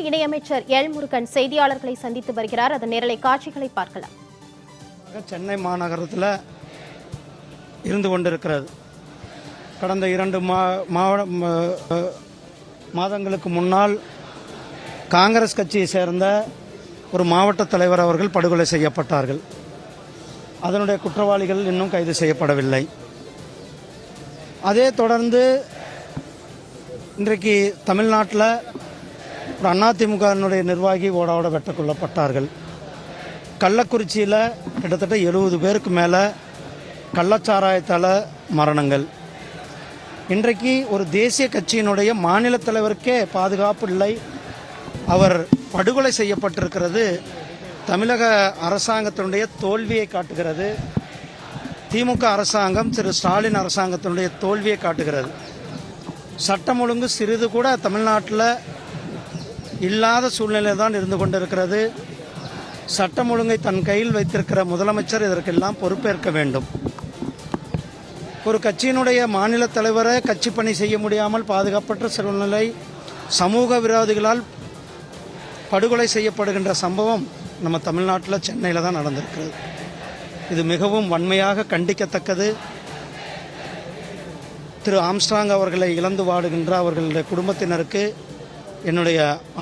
இணையமைச்சர் எல் முருகன் செய்தியாளர்களை சந்தித்து வருகிறார். அதன் நேரலை காட்சிகளை பார்க்கலாம். சென்னை மாநகரத்தில் இருந்து கொண்டிருக்கிறது. கடந்த 2 மாதங்களுக்கு முன்னால் காங்கிரஸ் கட்சியை சேர்ந்த ஒரு மாவட்ட தலைவர் அவர்கள் படுகொலை செய்யப்பட்டார்கள். அதனுடைய குற்றவாளிகள் இன்னும் கைது செய்யப்படவில்லை. அதே தொடர்ந்து இன்றைக்கு தமிழ்நாட்டில் ஒரு அதிமுகவினுடைய நிர்வாகி ஓட வெட்ட கொல்லப்பட்டார்கள். கள்ளக்குறிச்சியில் கிட்டத்தட்ட 70 பேருக்கு மேலே கள்ளச்சாராயத்தால் மரணங்கள். இன்றைக்கு ஒரு தேசிய கட்சியினுடைய மாநில தலைவருக்கே பாதுகாப்பு இல்லை. அவர் படுகொலை செய்யப்பட்டிருக்கிறது தமிழக அரசாங்கத்தினுடைய தோல்வியை காட்டுகிறது. திமுக அரசாங்கம், திரு ஸ்டாலின் அரசாங்கத்தினுடைய தோல்வியை காட்டுகிறது. சட்டம் ஒழுங்கு சிறிது கூட தமிழ்நாட்டில் இல்லாத சூழ்நிலை தான் இருந்து கொண்டிருக்கிறது. சட்டம் ஒழுங்கை தன் கையில் வைத்திருக்கிற முதலமைச்சர் இதற்கெல்லாம் பொறுப்பேற்க வேண்டும். ஒரு கட்சியினுடைய மாநில தலைவரை கட்சி பணி செய்ய முடியாமல் பாதுகாப்பற்ற சூழ்நிலை, சமூக விரோதிகளால் படுகொலை செய்யப்படுகின்ற சம்பவம் நம்ம தமிழ்நாட்டில் சென்னையில் தான் நடந்திருக்கிறது. இது மிகவும் வன்மையாக கண்டிக்கத்தக்கது. திரு ஆம்ஸ்ட்ராங் அவர்களை இழந்து வாடுகின்ற அவர்களுடைய குடும்பத்தினருக்கு என்னுடைய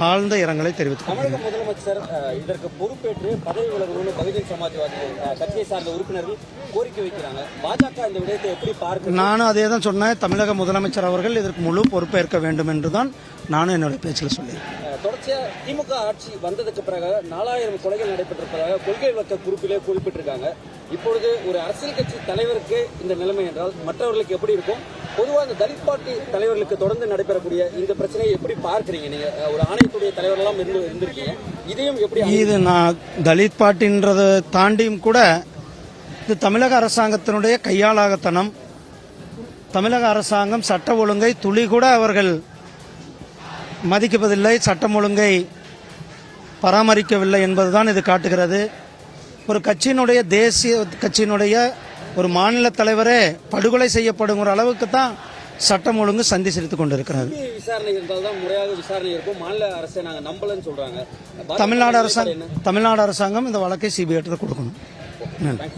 ஆழ்ந்த இரங்கலை தெரிவித்துக் தமிழக முதலமைச்சர் இதற்கு பொறுப்பேற்று பதவி விலகணும்னு பகுஜன் சமாஜ்வாதி கட்சியை சார்ந்த உறுப்பினர்கள் கோரிக்கை வைக்கிறாங்க. பாஜக இந்த விடயத்தை எப்படி பார்க்க? நானும் அதே தான் சொன்னேன். தமிழக முதலமைச்சர் அவர்கள் இதற்கு முழு பொறுப்பேற்க வேண்டும் என்று தான் நானும் என்னுடைய பேச்சில் சொல்லியிருக்கேன். தொடர்ச்சியாக திமுக ஆட்சி வந்ததுக்கு பிறகு 4000 கொலைகள் நடைபெற்றிருப்பதாக கொள்கை விளக்க குறிப்பிலே குறிப்பிட்டிருக்காங்க. இப்பொழுது ஒரு அரசியல் கட்சி தலைவருக்கு இந்த நிலைமை என்றால் மற்றவர்களுக்கு எப்படி இருக்கும்? பொதுவாக இந்த தலித் பார்ட்டி தலைவர்களுக்கு தொடர்ந்து நடைபெறக்கூடிய இந்த பிரச்சனையை எப்படி பார்க்குறீங்க? நீங்கள் ஒரு ஆணையத்துடைய தலைவரெல்லாம் இருந்திருக்கீங்க, இதையும் எப்படி? இது நான் தலித் பார்ட்டின்றதை தாண்டியும் கூட இது தமிழக அரசாங்கத்தினுடைய கையாளாகத்தனம். தமிழக அரசாங்கம் சட்ட ஒழுங்கை துளி கூட அவர்கள் மதிக்கவில்லை, சட்டம் ஒழுங்கை பராமரிக்கவில்லை என்பதுதான் இது காட்டுகிறது. ஒரு கட்சியினுடைய, தேசிய கட்சியினுடைய ஒரு மாநில தலைவரே படுகொலை செய்யப்படுங்கிற அளவுக்கு தான் சட்டம் ஒழுங்கு சந்தி சிரித்துக் கொண்டிருக்கிறது. விசாரணை இருந்தால் தான் முறையாக விசாரணை இருக்கும். மாநில அரசை நாங்கள் நம்பலன்னு சொல்றாங்க. தமிழ்நாடு அரசாங்கம் இந்த வழக்கை சிபிஐ கொடுக்கணும். நன்றி.